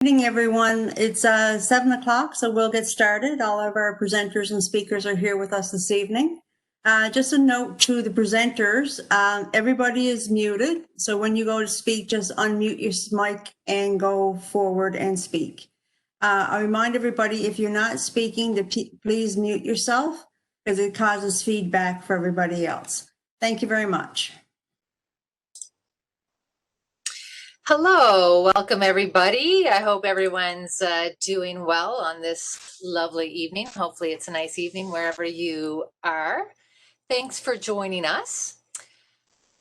Evening, everyone. It's 7 o'clock, so we'll get started. All of our presenters and speakers are here with us this evening. Just a note to the presenters, everybody is muted. So when you go to speak, just unmute your mic and go forward and speak. I remind everybody, if you're not speaking, to please mute yourself because it causes feedback for everybody else. Thank you very much. Hello, welcome everybody. I hope everyone's doing well on this lovely evening. Hopefully it's a nice evening wherever you are. Thanks for joining us.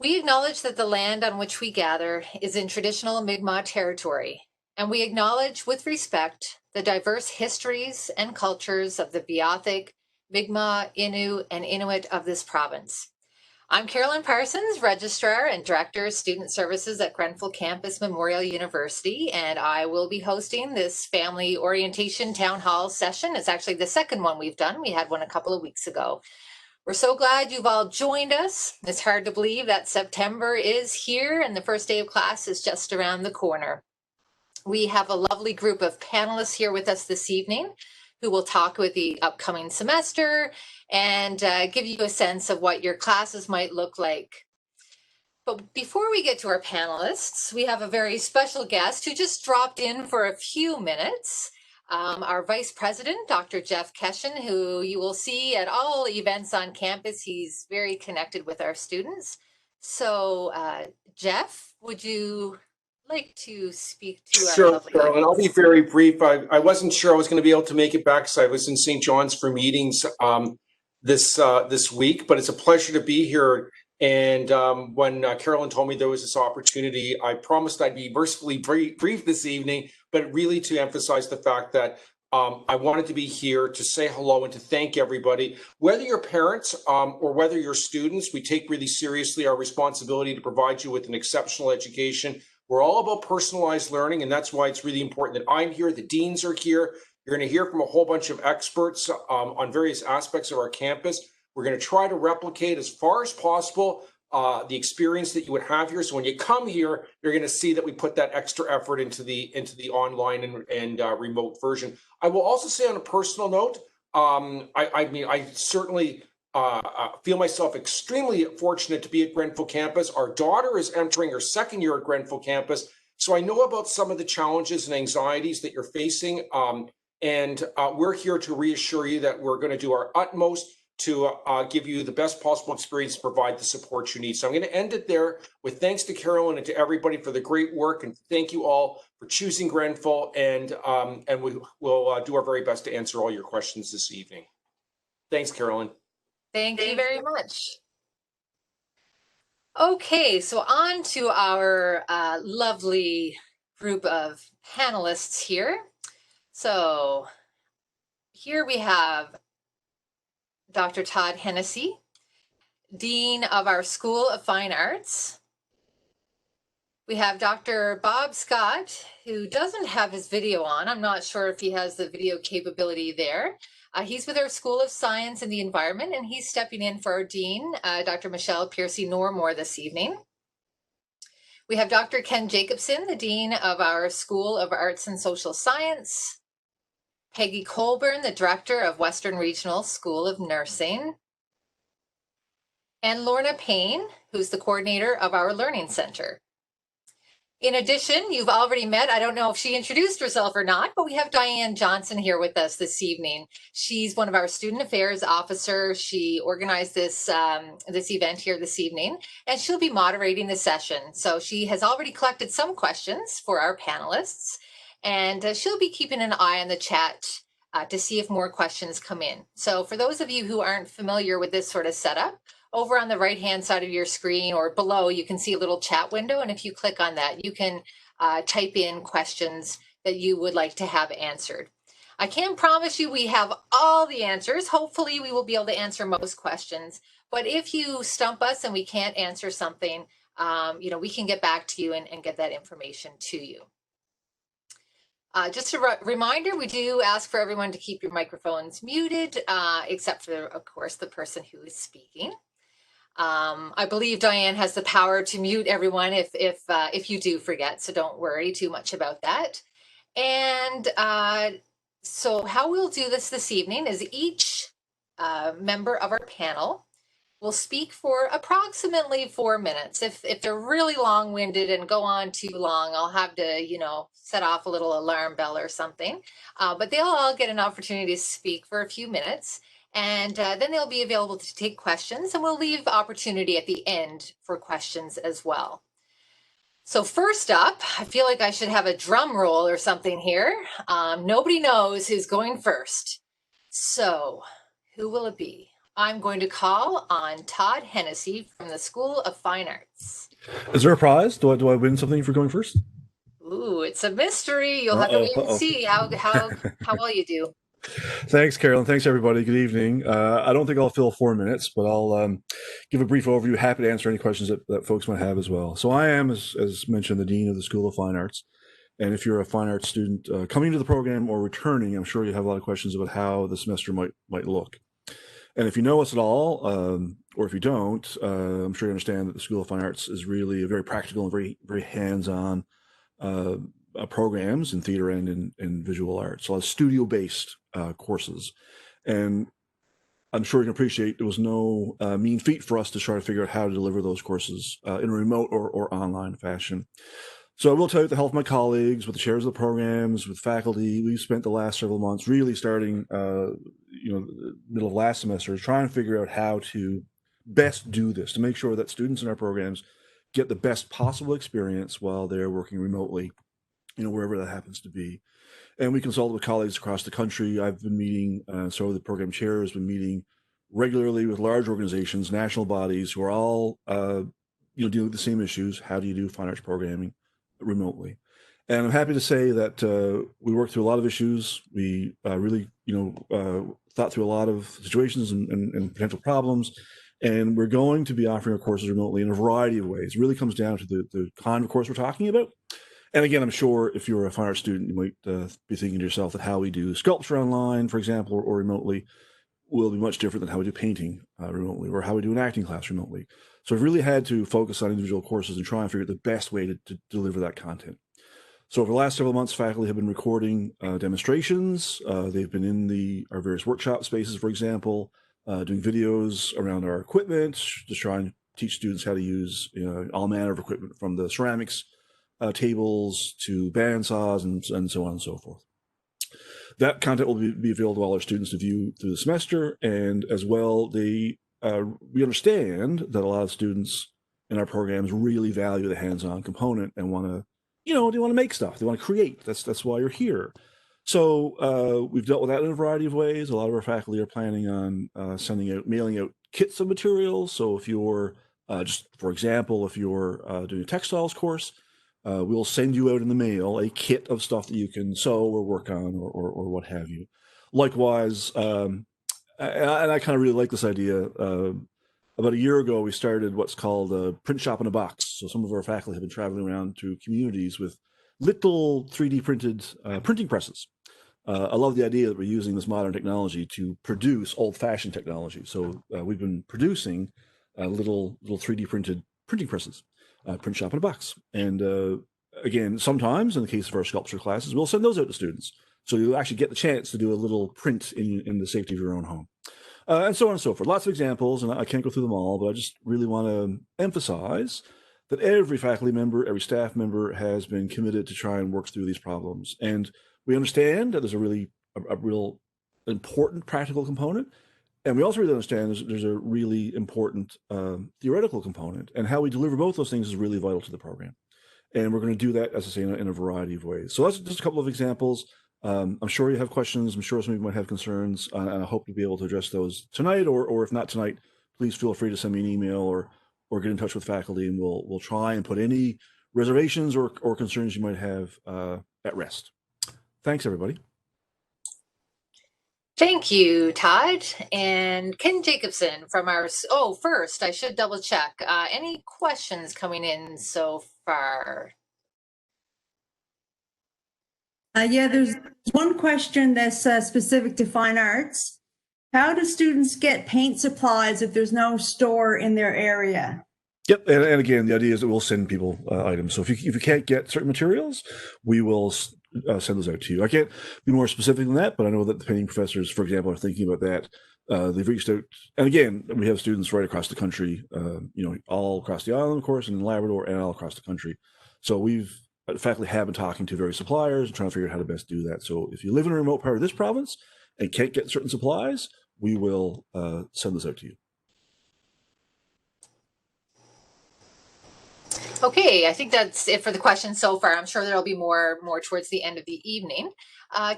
We acknowledge that the land on which we gather is in traditional Mi'kmaq territory, and we acknowledge with respect the diverse histories and cultures of the Beothuk, Mi'kmaq, Innu, and Inuit of this province. I'm Carolyn Parsons, Registrar and Director of Student Services at Grenfell Campus Memorial University, and I will be hosting this family orientation town hall session. It's actually the second one we've done. We had one a couple of weeks ago. We're so glad you've all joined us. It's hard to believe that September is here and the first day of class is just around the corner. We have a lovely group of panelists here with us this evening who will talk with the upcoming semester and give you a sense of what your classes might look like. But before we get to our panelists, we have a very special guest who just dropped in for a few minutes. Our Vice President, Dr. Jeff Keshen, who you will see at all events on campus. He's very connected with our students. So Jeff, would you like to speak to our lovely Carolyn, I'll be very brief. I wasn't sure I was going to be able to make it back because I was in St. John's for meetings this week, but it's a pleasure to be here. And when Carolyn told me there was this opportunity, I promised I'd be mercifully brief this evening, but really to emphasize the fact that I wanted to be here to say hello and to thank everybody. Whether you're parents or whether you're students, we take really seriously our responsibility to provide you with an exceptional education. We're all about personalized learning, and that's why it's really important that I'm here, the deans are here. You're going to hear from a whole bunch of experts on various aspects of our campus. We're going to try to replicate as far as possible the experience that you would have here. So when you come here, you're going to see that we put that extra effort into the online and remote version. I will also say on a personal note, I certainly feel myself extremely fortunate to be at Grenfell campus. Our daughter is entering her second year at Grenfell campus. So I know about some of the challenges and anxieties that you're facing. And we're here to reassure you that we're going to do our utmost to give you the best possible experience to provide the support you need. So I'm going to end it there with thanks to Carolyn and to everybody for the great work. And thank you all for choosing Grenfell. And we will do our very best to answer all your questions this evening. Thanks, Carolyn. Thank you very much. Okay, so on to our lovely group of panelists here. So here we have Dr. Todd Hennessy, Dean of our School of Fine Arts. We have Dr. Bob Scott, who doesn't have his video on. I'm not sure if he has the video capability there. He's with our School of Science and the Environment, and he's stepping in for our Dean, Dr. Michelle Piercy-Normore, this evening. We have Dr. Ken Jacobson, the Dean of our School of Arts and Social Science. Peggy Colburn, the Director of Western Regional School of Nursing. And Lorna Payne, who's the coordinator of our Learning Center. In addition, you've already met, I don't know if she introduced herself or not, but we have Diane Johnson here with us this evening. She's one of our student affairs officers. She organized this, this event here this evening, and she'll be moderating the session. So she has already collected some questions for our panelists, and she'll be keeping an eye on the chat to see if more questions come in. So for those of you who aren't familiar with this sort of setup, over on the right-hand side of your screen or below, you can see a little chat window. And if you click on that, you can type in questions that you would like to have answered. I can't promise you we have all the answers. Hopefully we will be able to answer most questions. But if you stump us and we can't answer something, we can get back to you and get that information to you. Just a reminder, we do ask for everyone to keep your microphones muted, except for, of course, the person who is speaking. I believe Diane has the power to mute everyone if you do forget, so don't worry too much about that. And so how we'll do this evening is each member of our panel will speak for approximately 4 minutes. If they're really long-winded and go on too long, I'll have to, set off a little alarm bell or something. But they'll all get an opportunity to speak for a few minutes. And then they'll be available to take questions, and we'll leave opportunity at the end for questions as well. So first up, I feel like I should have a drum roll or something here. Nobody knows who's going first. So who will it be? I'm going to call on Todd Hennessy from the School of Fine Arts. Is there a prize? Do I win something for going first? Ooh, it's a mystery. You'll have to wait and see how well you do. Thanks, Carolyn. Thanks, everybody. Good evening. I don't think I'll fill 4 minutes, but I'll give a brief overview. Happy to answer any questions that folks might have as well. So I am, as mentioned, the Dean of the School of Fine Arts. And if you're a fine arts student coming to the program or returning, I'm sure you have a lot of questions about how the semester might look. And if you know us at all, or if you don't, I'm sure you understand that the School of Fine Arts is really a very practical and very, very hands-on programs in theater and in visual arts. So a lot of studio-based courses. And I'm sure you can appreciate there was no mean feat for us to try to figure out how to deliver those courses in a remote or online fashion. So I will tell you, with the help of my colleagues, with the chairs of the programs, with faculty, we've spent the last several months really starting, the middle of last semester, trying to figure out how to best do this, to make sure that students in our programs get the best possible experience while they're working remotely, wherever that happens to be. And we consulted with colleagues across the country. I've been meeting, so the program chair has been meeting regularly with large organizations, national bodies who are all, dealing with the same issues. How do you do fine arts programming remotely? And I'm happy to say that we worked through a lot of issues. We really, thought through a lot of situations and potential problems. And we're going to be offering our courses remotely in a variety of ways. It really comes down to the kind of course we're talking about. And again, I'm sure if you're a fine arts student, you might be thinking to yourself that how we do sculpture online, for example, or remotely will be much different than how we do painting remotely, or how we do an acting class remotely. So we've really had to focus on individual courses and try and figure out the best way to deliver that content. So over the last several months, faculty have been recording demonstrations. They've been in our various workshop spaces, for example, doing videos around our equipment, just trying to teach students how to use all manner of equipment, from the ceramics tables to bandsaws and so on and so forth. That content will be available to all our students to view through the semester. And as well, we understand that a lot of students in our programs really value the hands-on component and want to, they want to make stuff. They want to create. That's why you're here. So we've dealt with that in a variety of ways. A lot of our faculty are planning on mailing out kits of materials. So if you're, just for example, if you're doing a textiles course, we'll send you out in the mail a kit of stuff that you can sew or work on or what have you. Likewise, and I kind of really like this idea. About a year ago, we started what's called a print shop in a box. So some of our faculty have been traveling around to communities with little 3D printed printing presses. I love the idea that we're using this modern technology to produce old-fashioned technology. So we've been producing little 3D printed printing presses. Print shop in a box. And again, sometimes in the case of our sculpture classes, we'll send those out to students. So you'll actually get the chance to do a little print in the safety of your own home. And so on and so forth. Lots of examples, and I can't go through them all, but I just really want to emphasize that every faculty member, every staff member has been committed to try and work through these problems. And we understand that there's a real important practical component. And we also really understand there's a really important theoretical component, and how we deliver both those things is really vital to the program. And we're going to do that, as I say, in a variety of ways. So that's just a couple of examples. I'm sure you have questions. I'm sure some of you might have concerns, and I hope to be able to address those tonight, or if not tonight, please feel free to send me an email or get in touch with faculty, and we'll try and put any reservations or concerns you might have at rest. Thanks, everybody. Thank you, Todd. And Ken Jacobson from first, I should double check. Any questions coming in so far? Yeah, there's one question that's specific to fine arts. How do students get paint supplies if there's no store in their area? Yep, and again, the idea is that we'll send people items. So if you can't get certain materials, we will send those out to you. I can't be more specific than that, but I know that the painting professors, for example, are thinking about that. They've reached out, and again, we have students right across the country, all across the island, of course, and in Labrador, and all across the country. So we've faculty have been talking to various suppliers and trying to figure out how to best do that. So if you live in a remote part of this province and can't get certain supplies, we will send this out to you. Okay, I think that's it for the questions so far. I'm sure there'll be more towards the end of the evening.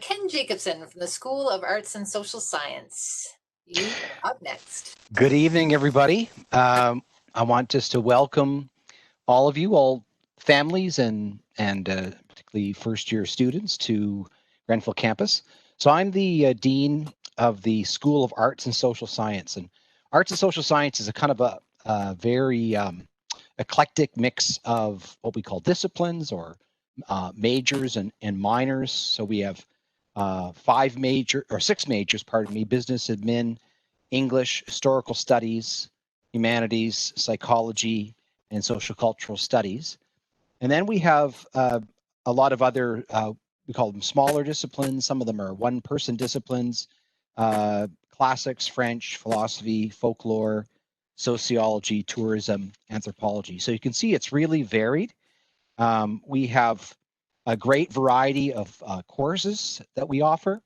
Ken Jacobson from the School of Arts and Social Science. You are up next. Good evening, everybody. I want just to welcome all of you, all families and particularly first-year students to Grenfell campus. So I'm the Dean of the School of Arts and Social Science. And Arts and Social Science is a kind of a very eclectic mix of what we call disciplines or majors and minors. So we have 6 majors, business admin, English, historical studies, humanities, psychology, and social cultural studies. And then we have a lot of other, we call them smaller disciplines. Some of them are one-person disciplines, classics, French, philosophy, folklore, sociology, tourism, anthropology. So you can see it's really varied. We have a great variety of courses that we offer,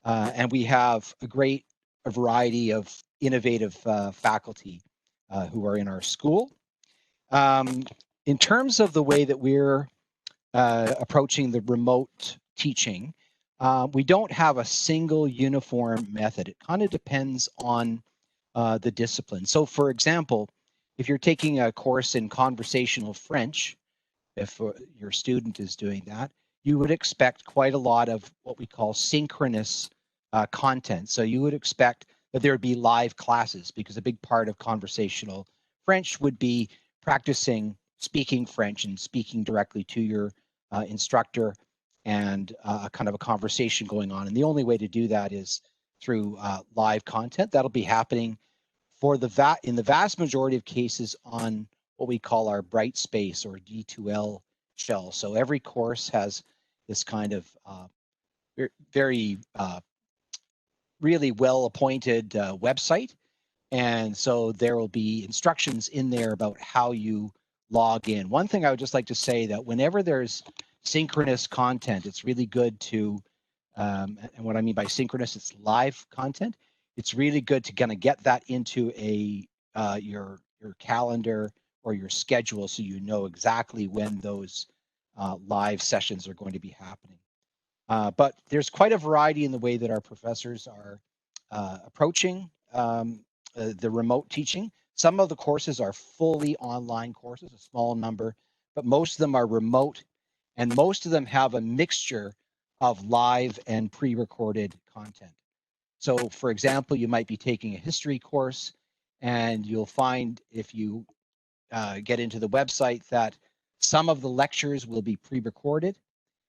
and we have a variety of innovative faculty who are in our school. In terms of the way that we're approaching the remote teaching, we don't have a single uniform method. It kind of depends on the discipline. So for example, if you're taking a course in conversational French, if your student is doing that, you would expect quite a lot of what we call synchronous content. So you would expect that there would be live classes, because a big part of conversational French would be practicing speaking French and speaking directly to your instructor, and kind of a conversation going on. And the only way to do that is through live content. That'll be happening in the vast majority of cases on what we call our Brightspace or D2L shell. So every course has this kind of very really well-appointed website. And so there will be instructions in there about how you log in. One thing I would just like to say that whenever there's synchronous content, it's really good to, and what I mean by synchronous, it's live content. It's really good to kind of get that into your calendar or your schedule, so you know exactly when those live sessions are going to be happening. But there's quite a variety in the way that our professors are approaching the remote teaching. Some of the courses are fully online courses, a small number, but most of them are remote, and most of them have a mixture of live and pre-recorded content. So for example, you might be taking a history course, and you'll find if you get into the website that some of the lectures will be pre-recorded,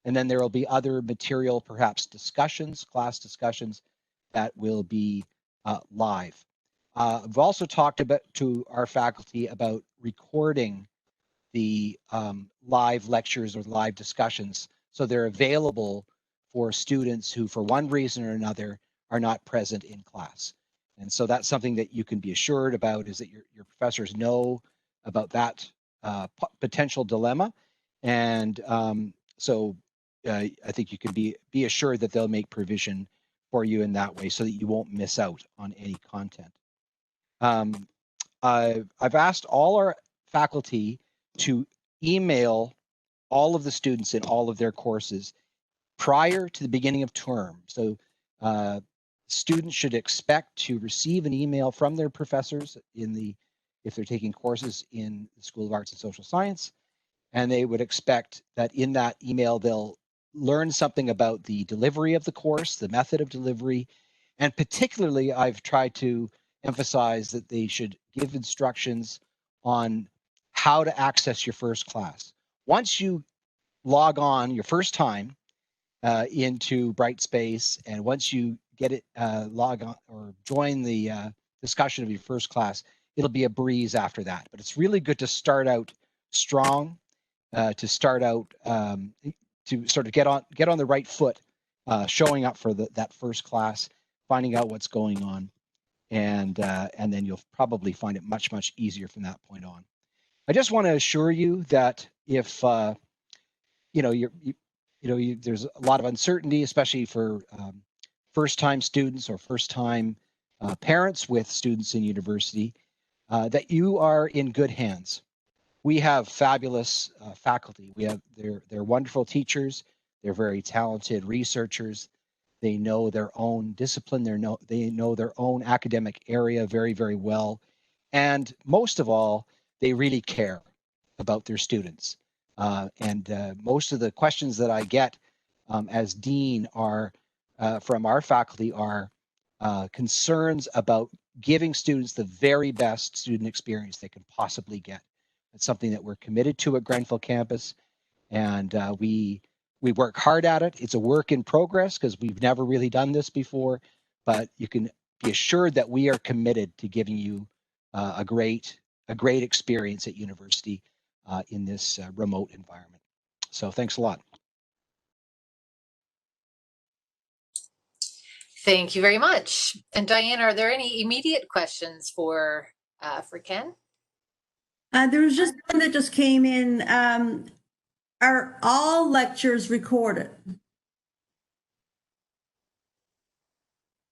and then there will be other material, perhaps discussions, class discussions, that will be live. I've also talked to our faculty about recording the live lectures or live discussions, so they're available for students who, for one reason or another, are not present in class. And so that's something that you can be assured about, is that your professors know about that potential dilemma. And so I think you can be assured that they'll make provision for you in that way, so that you won't miss out on any content. I've asked all our faculty to email all of the students in all of their courses prior to the beginning of term. So students should expect to receive an email from their professors if they're taking courses in the School of Arts and Social Science, and they would expect that in that email they'll learn something about the delivery of the course, the method of delivery, and particularly I've tried to emphasize that they should give instructions on how to access your first class. Once you log on your first time into Brightspace, and once you get it log on or join the discussion of your first class, it'll be a breeze after that. But it's really good to start out strong, to start out to sort of get on the right foot, showing up for that first class, finding out what's going on, and then you'll probably find it much easier from that point on. I just want to assure you that if there's a lot of uncertainty, especially for first-time students or first-time parents with students in university, that you are in good hands. We have fabulous faculty. They're wonderful teachers. They're very talented researchers. They know their own discipline. They know their own academic area very, very well. And most of all, they really care about their students. And most of the questions that I get as dean are from our faculty are concerns about giving students the very best student experience they can possibly get. It's something that we're committed to at Grenfell campus, and we work hard at it. It's a work in progress because we've never really done this before, but you can be assured that we are committed to giving you a great experience at university in this remote environment. So thanks a lot. Thank you very much. And Diane, are there any immediate questions for Ken? There was just one that just came in. Are all lectures recorded?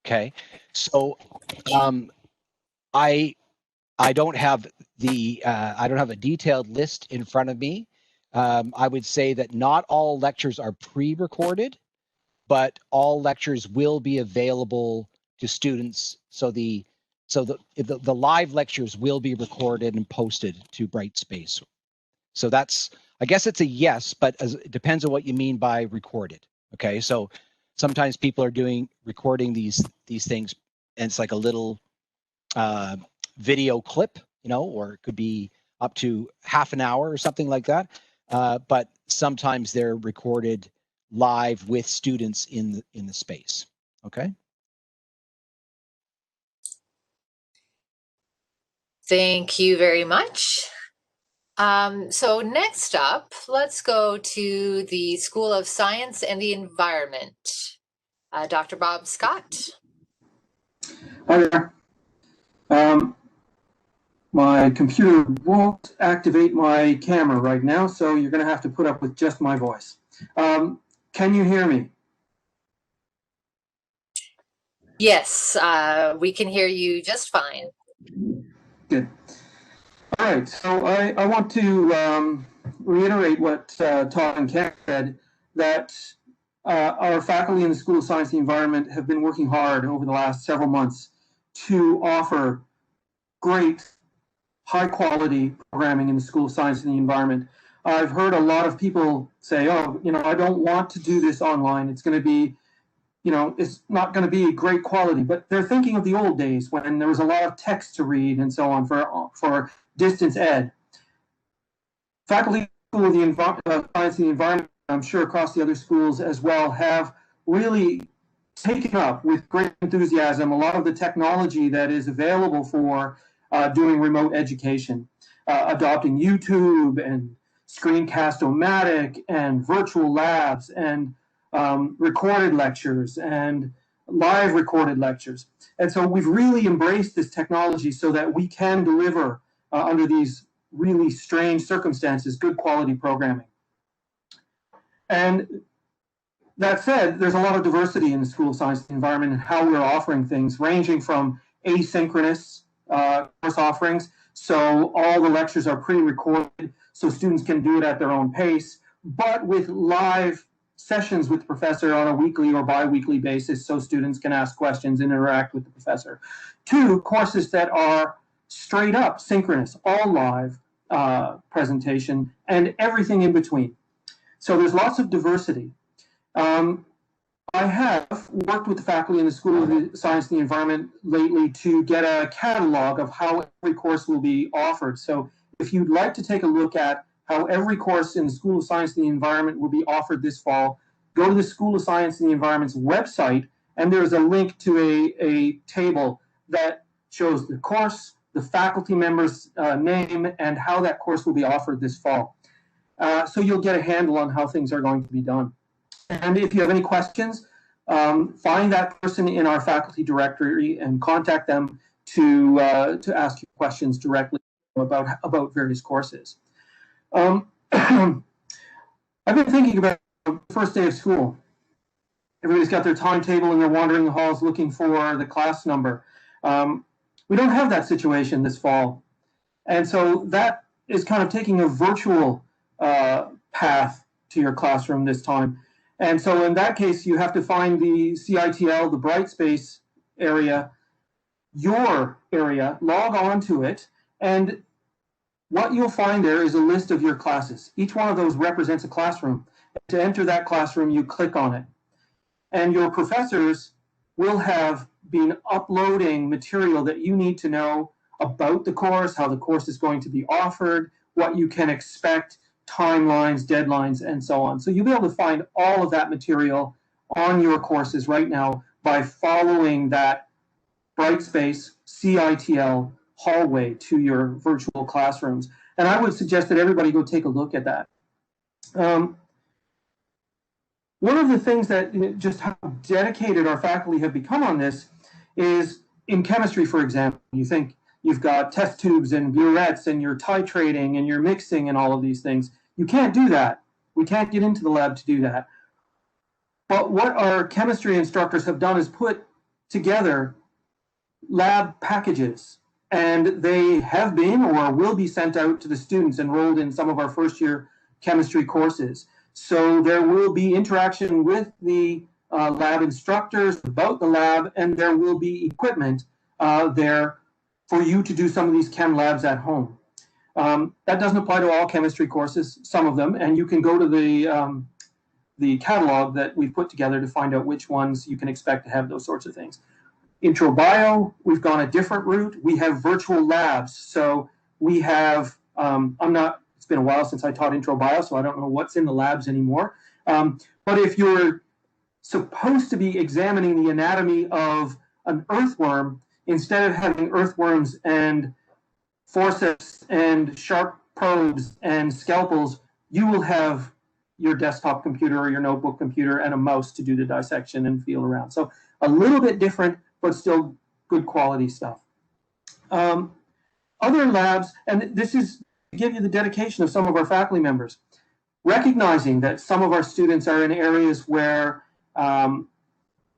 Okay, so I don't have a detailed list in front of me. I would say that not all lectures are pre-recorded, but all lectures will be available to students. So the live lectures will be recorded and posted to Brightspace. So I guess it's a yes, but it depends on what you mean by recorded. Okay, so sometimes people are recording these things, and it's like a little video clip, or it could be up to half an hour or something like that. But sometimes they're recorded live with students in the space. Okay. Thank you very much. So next up, let's go to the School of Science and the Environment. Dr. Bob Scott. Hi there. My computer won't activate my camera right now, so you're going to have to put up with just my voice. Can you hear me? Yes, we can hear you just fine. Good. All right, so I want to reiterate what Todd and Ken said, that our faculty in the School of Science and the Environment have been working hard over the last several months to offer great, high-quality programming in the School of Science and the Environment. I've heard a lot of people say, oh, I don't want to do this online. It's going to be, it's not going to be great quality. But they're thinking of the old days when there was a lot of text to read and so on for distance ed. Faculty School of the Science and the Environment, I'm sure across the other schools as well, have really taken up with great enthusiasm a lot of the technology that is available for doing remote education, adopting YouTube and Screencast-O-Matic and virtual labs and recorded lectures and live recorded lectures. And so we've really embraced this technology so that we can deliver under these really strange circumstances, good quality programming. And that said, there's a lot of diversity in the School of Science and Environment and how we're offering things, ranging from asynchronous course offerings. So all the lectures are pre-recorded, so students can do it at their own pace, but with live sessions with the professor on a weekly or bi-weekly basis, so students can ask questions and interact with the professor. To courses that are straight up synchronous, all live presentation, and everything in between. So there's lots of diversity. I have worked with the faculty in the School of Science and the Environment lately to get a catalog of how every course will be offered. So if you'd like to take a look at how every course in the School of Science and the Environment will be offered this fall, go to the School of Science and the Environment's website, and there's a link to a table that shows the course, the faculty member's name, and how that course will be offered this fall. so you'll get a handle on how things are going to be done. And if you have any questions, find that person in our faculty directory and contact them to ask you questions directly about various courses. I've been thinking about the first day of school. Everybody's got their timetable and they're wandering the halls looking for the class number. We don't have that situation this fall. And so that is kind of taking a virtual path to your classroom this time. And so in that case, you have to find the CITL, the Brightspace area, your area, log on to it, and what you'll find there is a list of your classes. Each one of those represents a classroom. To enter that classroom, you click on it. And your professors will have been uploading material that you need to know about the course, how the course is going to be offered, what you can expect, timelines, deadlines, and so on. So you'll be able to find all of that material on your courses right now by following that Brightspace CITL hallway to your virtual classrooms. And I would suggest that everybody go take a look at that. One of the things that just how dedicated our faculty have become on this is in chemistry, for example. You think you've got test tubes and burettes and you're titrating and you're mixing and all of these things. You can't do that. We can't get into the lab to do that. But what our chemistry instructors have done is put together lab packages, and they have been or will be sent out to the students enrolled in some of our first year chemistry courses. So there will be interaction with the lab instructors about the lab, and there will be equipment there for you to do some of these chem labs at home. That doesn't apply to all chemistry courses, some of them, and you can go to the catalog that we've put together to find out which ones you can expect to have those sorts of things. Intro Bio, we've gone a different route. We have virtual labs. So we have, it's been a while since I taught Intro Bio, so I don't know what's in the labs anymore. But if you're supposed to be examining the anatomy of an earthworm, instead of having earthworms and forceps and sharp probes and scalpels, you will have your desktop computer or your notebook computer and a mouse to do the dissection and feel around. So a little bit different, but still good quality stuff. Other labs, and this is to give you the dedication of some of our faculty members, recognizing that some of our students are in areas where download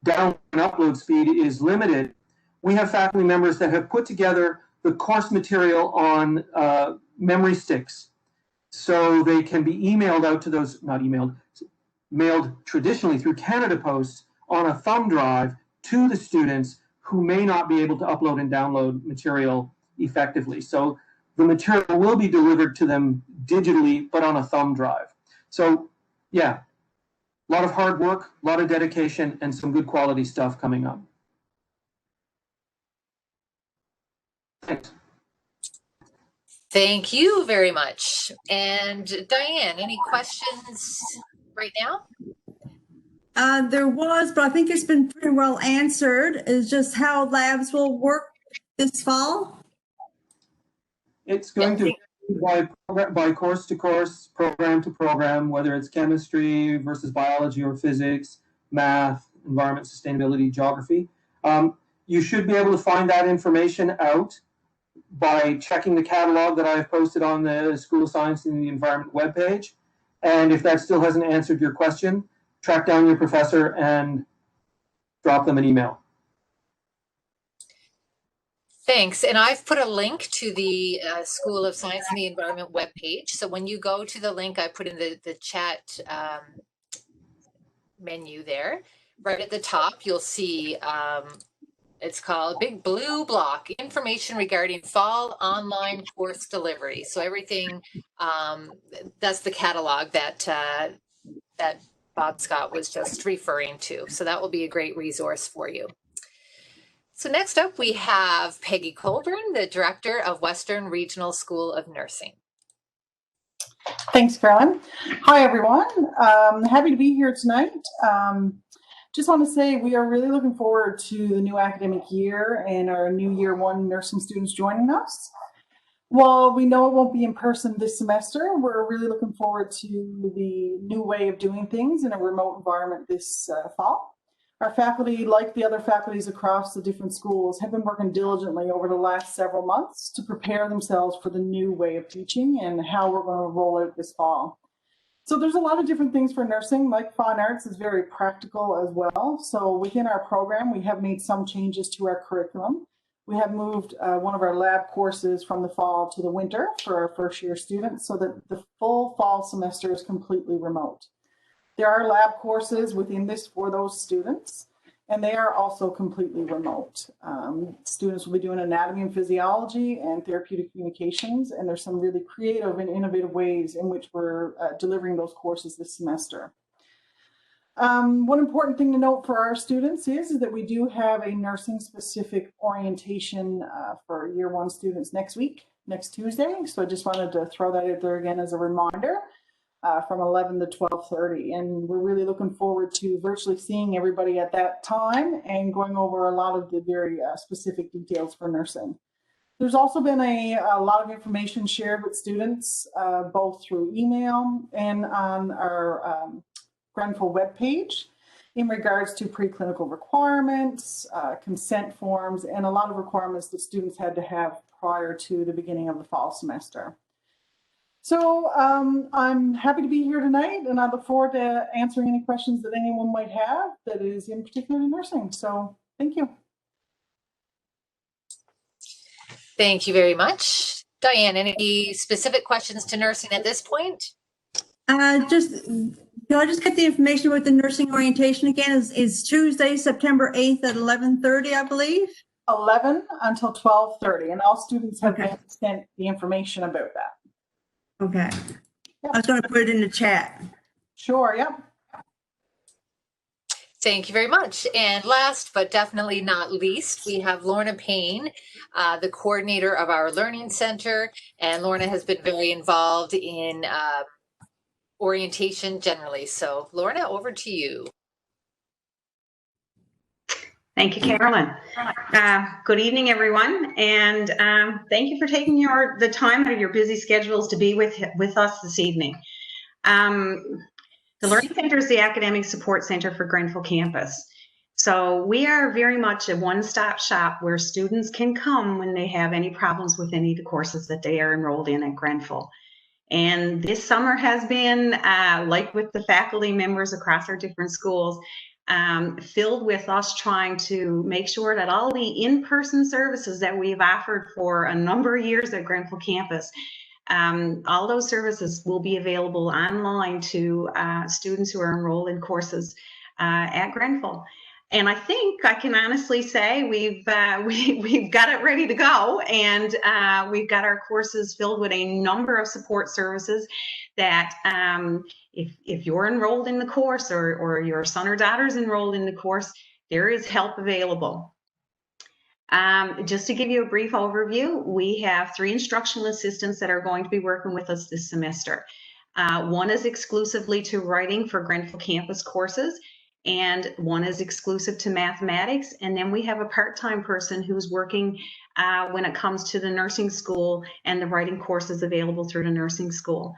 and upload speed is limited. We have faculty members that have put together the course material on memory sticks, so they can be emailed out to those, not emailed, mailed traditionally through Canada Post on a thumb drive to the students who may not be able to upload and download material effectively. So the material will be delivered to them digitally, but on a thumb drive. So yeah, a lot of hard work, a lot of dedication, and some good quality stuff coming up. Thanks. Thank you very much. And Diane, any questions right now? There was, but I think it's been pretty well answered, is just how labs will work this fall. It's going to be by course to course, program to program, whether it's chemistry versus biology or physics, math, environment, sustainability, geography. You should be able to find that information out by checking the catalog that I've posted on the School of Science and the Environment webpage. And if that still hasn't answered your question, track down your professor and drop them an email. Thanks. And I've put a link to the School of Science and the Environment webpage. So when you go to the link I put in the chat menu there, right at the top, you'll see it's called Big Blue Block, information regarding fall online course delivery. So everything, that's the catalog that that Bob Scott was just referring to. So that will be a great resource for you. So next up, we have Peggy Colburn, the Director of Western Regional School of Nursing. Thanks, Carolyn. Hi, everyone. Happy to be here tonight. Just want to say we are really looking forward to the new academic year and our new year one nursing students joining us. While we know it won't be in person this semester, we're really looking forward to the new way of doing things in a remote environment this fall. Our faculty, like the other faculties across the different schools, have been working diligently over the last several months to prepare themselves for the new way of teaching and how we're going to roll out this fall. So there's a lot of different things for nursing, like fine arts is very practical as well. So within our program, we have made some changes to our curriculum. We have moved one of our lab courses from the fall to the winter for our first year students so that the full fall semester is completely remote. There are lab courses within this for those students, and they are also completely remote. Students will be doing anatomy and physiology and therapeutic communications, and there's some really creative and innovative ways in which we're delivering those courses this semester. One important thing to note for our students is that we do have a nursing specific orientation for year one students next Tuesday. So I just wanted to throw that out there again as a reminder from 11 to 12:30. And we're really looking forward to virtually seeing everybody at that time and going over a lot of the very specific details for nursing. There's also been a lot of information shared with students, both through email and on our Grenfell webpage in regards to preclinical requirements, consent forms, and a lot of requirements that students had to have prior to the beginning of the fall semester. So I'm happy to be here tonight, and I look forward to answering any questions that anyone might have that is in particular to nursing. So thank you. Thank you very much. Diane, any specific questions to nursing at this point? Can I just get the information about the nursing orientation again? Is Tuesday, September 8th at 11:30, I believe? 11 until 12:30, and all students have Okay. been sent the information about that. Okay. Yep. I was going to put it in the chat. Sure, yep. Thank you very much. And last but definitely not least, we have Lorna Payne, the coordinator of our Learning Center. And Lorna has been very involved in orientation generally. So Lorna, over to you. Thank you, Carolyn. Good evening, everyone, and thank you for taking the time out of your busy schedules to be with us this evening. The Learning Center is the academic support center for Grenfell campus. So we are very much a one-stop shop where students can come when they have any problems with any of the courses that they are enrolled in at Grenfell. And this summer has been, like with the faculty members across our different schools, filled with us trying to make sure that all the in-person services that we've offered for a number of years at Grenfell campus, all those services will be available online to students who are enrolled in courses at Grenfell. And I think I can honestly say we've got it ready to go, and we've got our courses filled with a number of support services that if you're enrolled in the course or your son or daughter's enrolled in the course, there is help available. Just to give you a brief overview, we have 3 instructional assistants that are going to be working with us this semester. One is exclusively to writing for Grenfell campus courses, and one is exclusive to mathematics. And then we have a part-time person who's working when it comes to the nursing school and the writing courses available through the nursing school.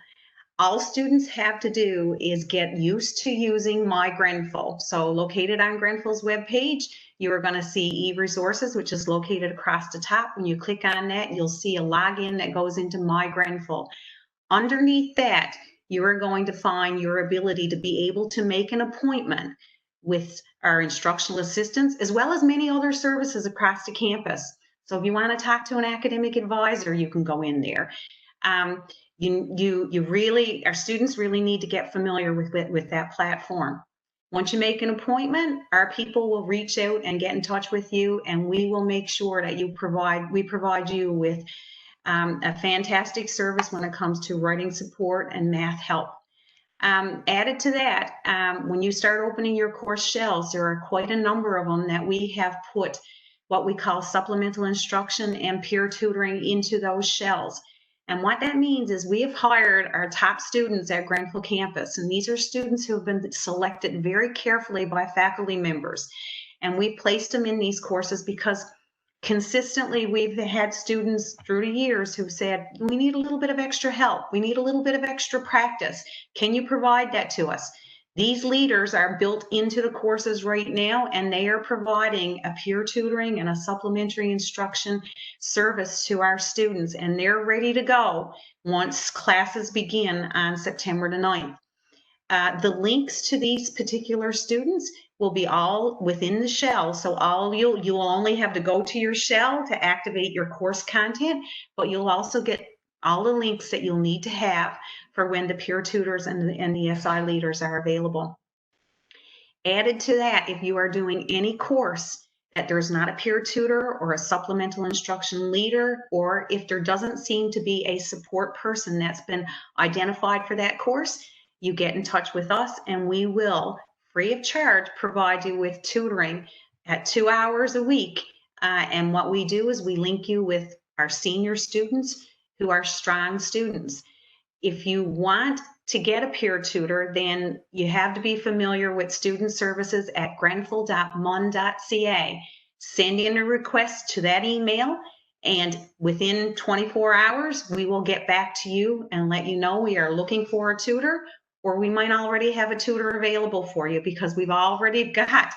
All students have to do is get used to using My Grenfell. So located on Grenfell's webpage, you are going to see e-resources, which is located across the top. When you click on that, you'll see a login that goes into My Grenfell. Underneath that, you are going to find your ability to be able to make an appointment with our instructional assistants, as well as many other services across the campus. So if you want to talk to an academic advisor, you can go in there. Our students really need to get familiar with that platform. Once you make an appointment, our people will reach out and get in touch with you, and we will make sure that we provide you with a fantastic service when it comes to writing support and math help. Added to that, when you start opening your course shells, there are quite a number of them that we have put what we call supplemental instruction and peer tutoring into those shells. And what that means is we have hired our top students at Grenfell campus, and these are students who have been selected very carefully by faculty members. And we placed them in these courses because consistently, we've had students through the years who've said, we need a little bit of extra help. We need a little bit of extra practice. Can you provide that to us? These leaders are built into the courses right now, and they are providing a peer tutoring and a supplementary instruction service to our students, and they're ready to go once classes begin on September the 9th. The links to these particular students will be all within the shell. So you will only have to go to your shell to activate your course content, but you'll also get all the links that you'll need to have for when the peer tutors and the SI leaders are available. Added to that, if you are doing any course that there's not a peer tutor or a supplemental instruction leader, or if there doesn't seem to be a support person that's been identified for that course, you get in touch with us and we will, free of charge, provide you with tutoring at 2 hours a week. And what we do is we link you with our senior students who are strong students. If you want to get a peer tutor, then you have to be familiar with student services at grenfell.mun.ca. Send in a request to that email, and within 24 hours, we will get back to you and let you know we are looking for a tutor, or we might already have a tutor available for you, because we've already got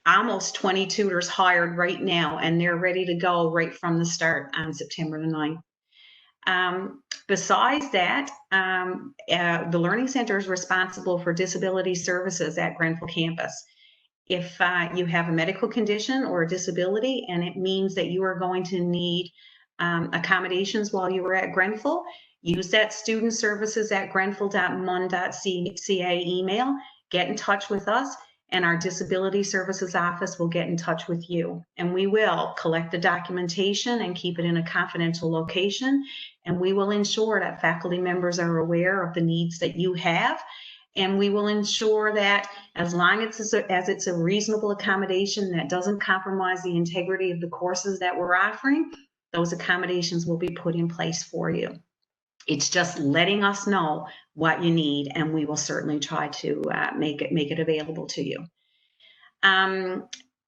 almost 20 tutors hired right now, and they're ready to go right from the start on September the 9th. Besides that, the Learning Center is responsible for disability services at Grenfell campus. If you have a medical condition or a disability, and it means that you are going to need accommodations while you are at Grenfell, use that student services at grenfell.mun.ca email, get in touch with us, and our disability services office will get in touch with you. And we will collect the documentation and keep it in a confidential location. And we will ensure that faculty members are aware of the needs that you have. And we will ensure that as long as it's a reasonable accommodation that doesn't compromise the integrity of the courses that we're offering, those accommodations will be put in place for you. It's just letting us know what you need, and we will certainly try to make it available to you.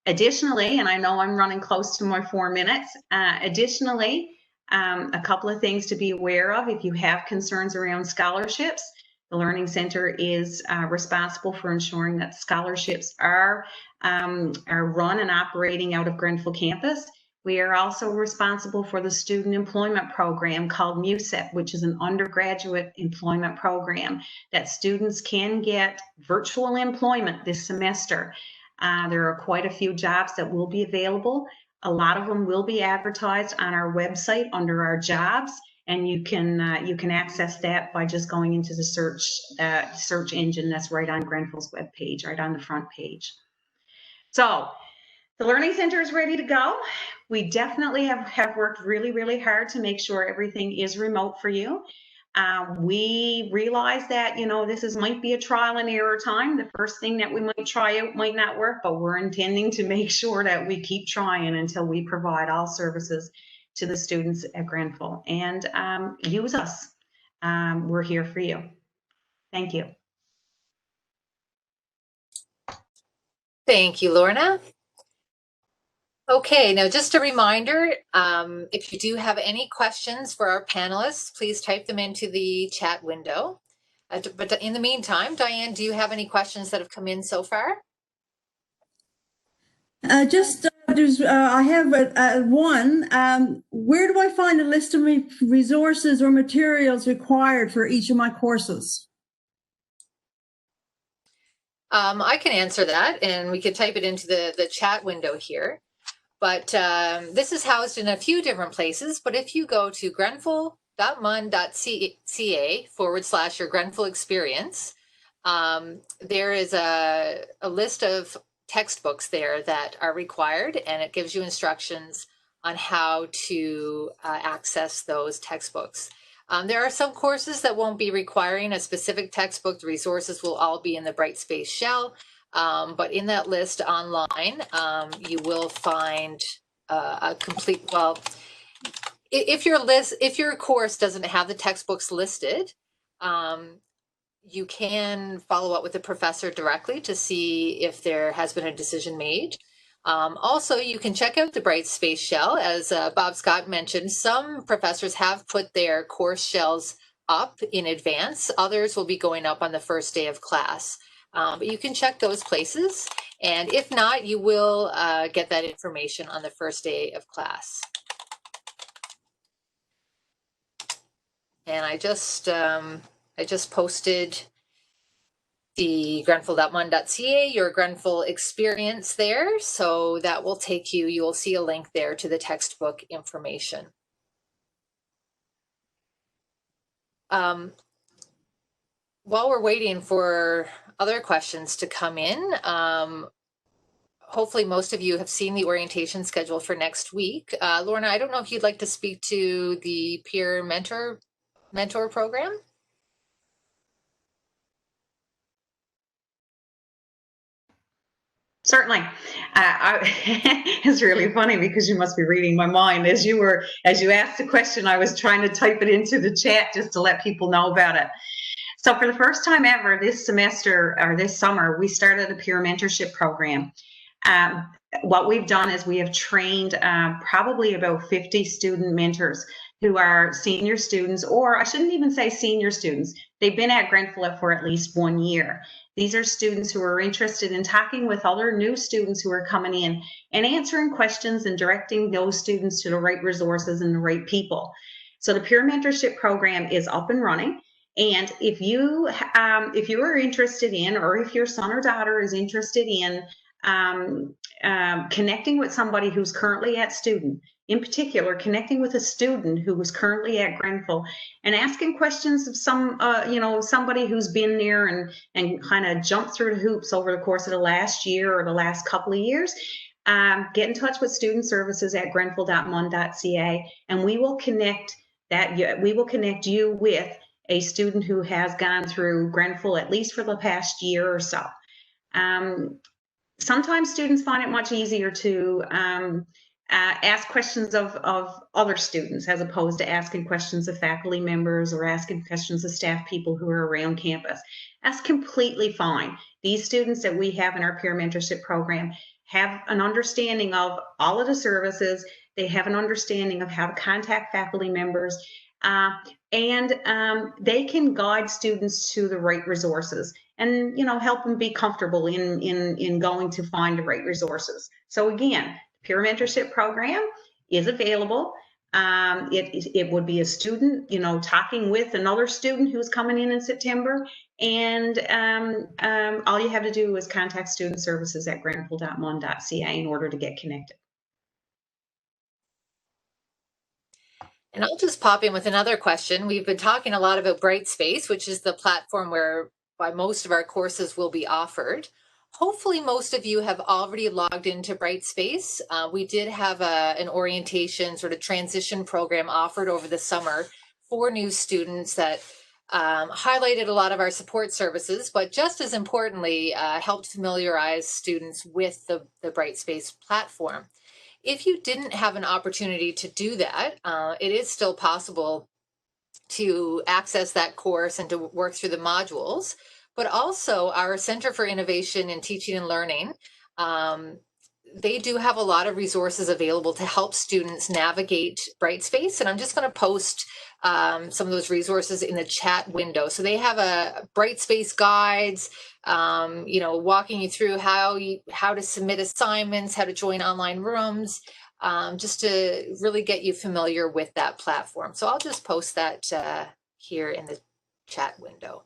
Additionally, and I know I'm running close to my 4 minutes, additionally, a couple of things to be aware of if you have concerns around scholarships. The Learning Center is responsible for ensuring that scholarships are run and operating out of Grenfell campus. We are also responsible for the student employment program called MUSEP, which is an undergraduate employment program that students can get virtual employment this semester. There are quite a few jobs that will be available. A lot of them will be advertised on our website under our jobs, and you can access that by just going into the search engine that's right on Grenfell's webpage, right on the front page. So the Learning Center is ready to go. We definitely have worked really, really hard to make sure everything is remote for you. We realize that, this might be a trial and error time. The first thing that we might try out might not work, but we're intending to make sure that we keep trying until we provide all services to the students at Grenfell. And use us. We're here for you. Thank you. Thank you, Lorna. Okay, now just a reminder, if you do have any questions for our panelists, please type them into the chat window. But in the meantime, Diane, do you have any questions that have come in so far? I have one. Where do I find a list of resources or materials required for each of my courses? I can answer that, and we can type it into the chat window here. But this is housed in a few different places. But if you go to grenfell.mun.ca/your Grenfell experience, there is a list of textbooks there that are required, and it gives you instructions on how to access those textbooks. There are some courses that won't be requiring a specific textbook. The resources will all be in the Brightspace shell. But in that list online, you will find a complete, if your course doesn't have the textbooks listed, you can follow up with the professor directly to see if there has been a decision made. Also, you can check out the Brightspace shell. As Bob Scott mentioned, some professors have put their course shells up in advance. Others will be going up on the first day of class. But you can check those places. And if not, you will get that information on the first day of class. And I just posted the grenfell.mun.ca, your Grenfell experience there. So that will take you, you will see a link there to the textbook information. While we're waiting for other questions to come in, hopefully most of you have seen the orientation schedule for next week. Lorna, I don't know if you'd like to speak to the peer mentor program. Certainly. It's really funny because you must be reading my mind. As you asked the question, I was trying to type it into the chat just to let people know about it. So for the first time ever this semester or this summer, we started a peer mentorship program. What we've done is we have trained probably about 50 student mentors who are senior students, or I shouldn't even say senior students. They've been at Grenfell for at least 1 year. These are students who are interested in talking with other new students who are coming in and answering questions and directing those students to the right resources and the right people. So the peer mentorship program is up and running. And if you are interested in, or if your son or daughter is interested in connecting with somebody who's currently at student, in particular, connecting with a student who was currently at Grenfell and asking questions of somebody who's been there and kind of jumped through the hoops over the course of the last year or the last couple of years, get in touch with student services at grenfell.mun.ca, and we will connect you with a student who has gone through Grenfell at least for the past year or so. Sometimes students find it much easier to ask questions of other students as opposed to asking questions of faculty members or asking questions of staff people who are around campus. That's completely fine. These students that we have in our peer mentorship program have an understanding of all of the services. They have an understanding of how to contact faculty members, and they can guide students to the right resources and help them be comfortable in going to find the right resources. So again, the peer mentorship program is available. It would be a student, talking with another student who's coming in September, and all you have to do is contact student services at grenfell.mun.ca in order to get connected. And I'll just pop in with another question. We've been talking a lot about Brightspace, which is the platform whereby most of our courses will be offered. Hopefully, most of you have already logged into Brightspace. We did have an orientation sort of transition program offered over the summer for new students that highlighted a lot of our support services, but just as importantly, helped familiarize students with the Brightspace platform. If you didn't have an opportunity to do that, it is still possible to access that course and to work through the modules, but also our Center for Innovation in Teaching and Learning, they do have a lot of resources available to help students navigate Brightspace. And I'm just going to post some of those resources in the chat window. So they have a Brightspace guides, walking you through how to submit assignments, how to join online rooms, just to really get you familiar with that platform. So I'll just post that here in the chat window.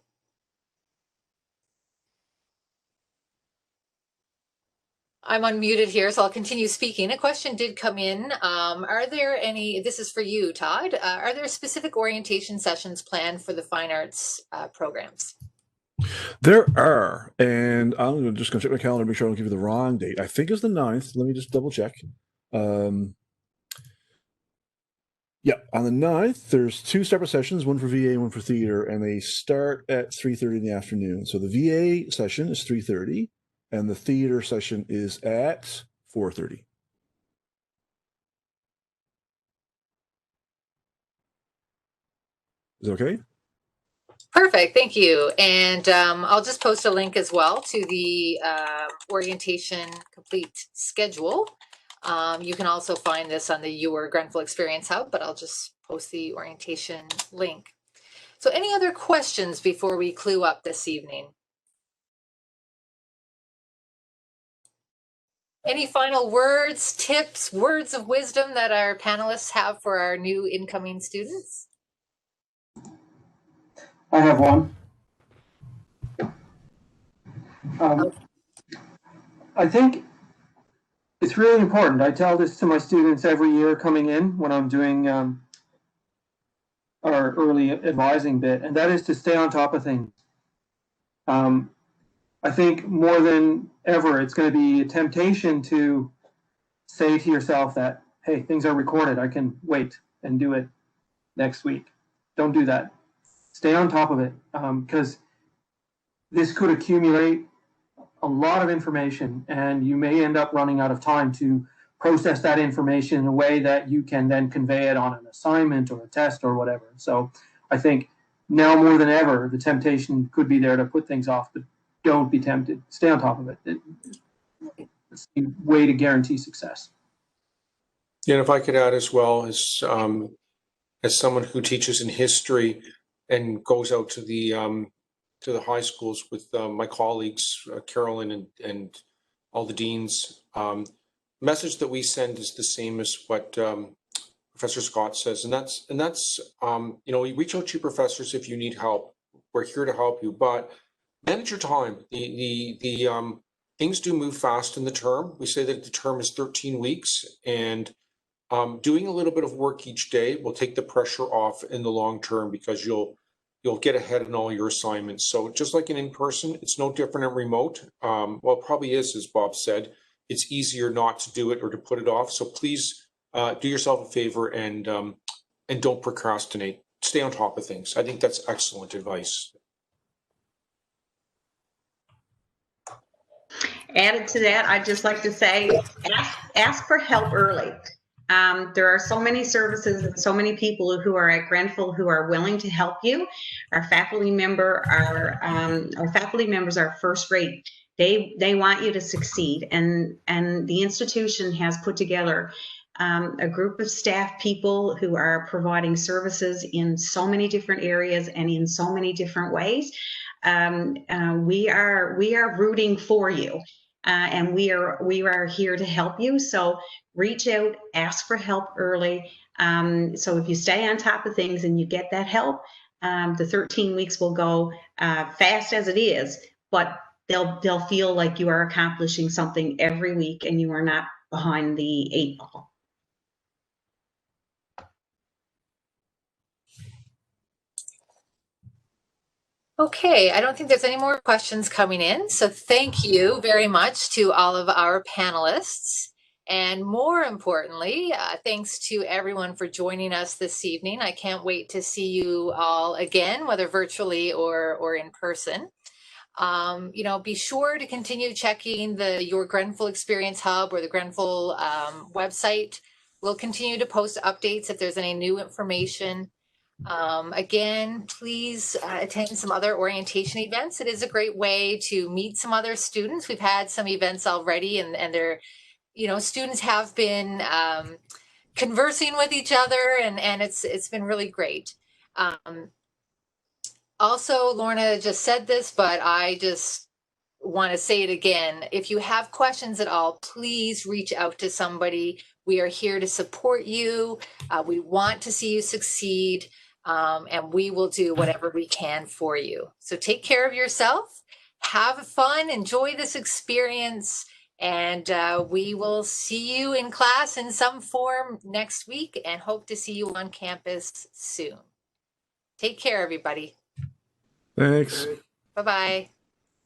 I'm unmuted here, so I'll continue speaking. A question did come in. Are there any, this is for you, Todd, are there specific orientation sessions planned for the fine arts programs? There are, and I'm just going to check my calendar, make sure I don't give you the wrong date. I think it's the 9th. Let me just double check. Yeah, on the 9th, there's 2 separate sessions, one for VA and one for theater, and they start at 3:30 in the afternoon. So the VA session is 3:30, and the theater session is at 4:30. Is it okay? Perfect, thank you. And I'll just post a link as well to the orientation complete schedule. You can also find this on the Your Grenfell Experience Hub, but I'll just post the orientation link. So any other questions before we clue up this evening? Any final words, tips, words of wisdom that our panelists have for our new incoming students? I have one. I think it's really important. I tell this to my students every year coming in when I'm doing our early advising bit, and that is to stay on top of things. I think more than ever, it's going to be a temptation to say to yourself that, hey, things are recorded. I can wait and do it next week. Don't do that. Stay on top of it, because this could accumulate a lot of information, and you may end up running out of time to process that information in a way that you can then convey it on an assignment or a test or whatever. So I think now more than ever, the temptation could be there to put things off, but don't be tempted. Stay on top of it. It's the way to guarantee success. Yeah, and if I could add as well, as someone who teaches in history and goes out to the high schools with my colleagues, Carolyn and all the deans, message that we send is the same as what Professor Scott says, and that's you know, you reach out to your professors if you need help. We're here to help you, but manage your time. The things do move fast in the term. We say that the term is 13 weeks, and doing a little bit of work each day will take the pressure off in the long term, because you'll get ahead in all your assignments. So just like an in-person, it's no different in remote. Well, it probably is, as Bob said. It's easier not to do it or to put it off. So please do yourself a favor and don't procrastinate. Stay on top of things. I think that's excellent advice. Added to that, I'd just like to say, ask for help early. There are so many services and so many people who are at Grenfell who are willing to help you. Our faculty members are first rate. They want you to succeed, and the institution has put together a group of staff people who are providing services in so many different areas and in so many different ways. We are rooting for you, and we are here to help you. So reach out, ask for help early. So if you stay on top of things and you get that help, the 13 weeks will go fast as it is, but they'll feel like you are accomplishing something every week and you are not behind the 8 ball. Okay, I don't think there's any more questions coming in. So thank you very much to all of our panelists. And more importantly, thanks to everyone for joining us this evening. I can't wait to see you all again, whether virtually or in person. You know, be sure to continue checking the Your Grenfell Experience Hub or the Grenfell website. We'll continue to post updates if there's any new information. Again, please attend some other orientation events. It is a great way to meet some other students. We've had some events already, and they're, you know, students have been conversing with each other, and it's been really great. Also, Lorna just said this, but I just want to say it again. If you have questions at all, please reach out to somebody. We are here to support you. We want to see you succeed, and we will do whatever we can for you. So take care of yourself, have fun, enjoy this experience, and we will see you in class in some form next week and hope to see you on campus soon. Take care, everybody. Thanks. Bye-bye.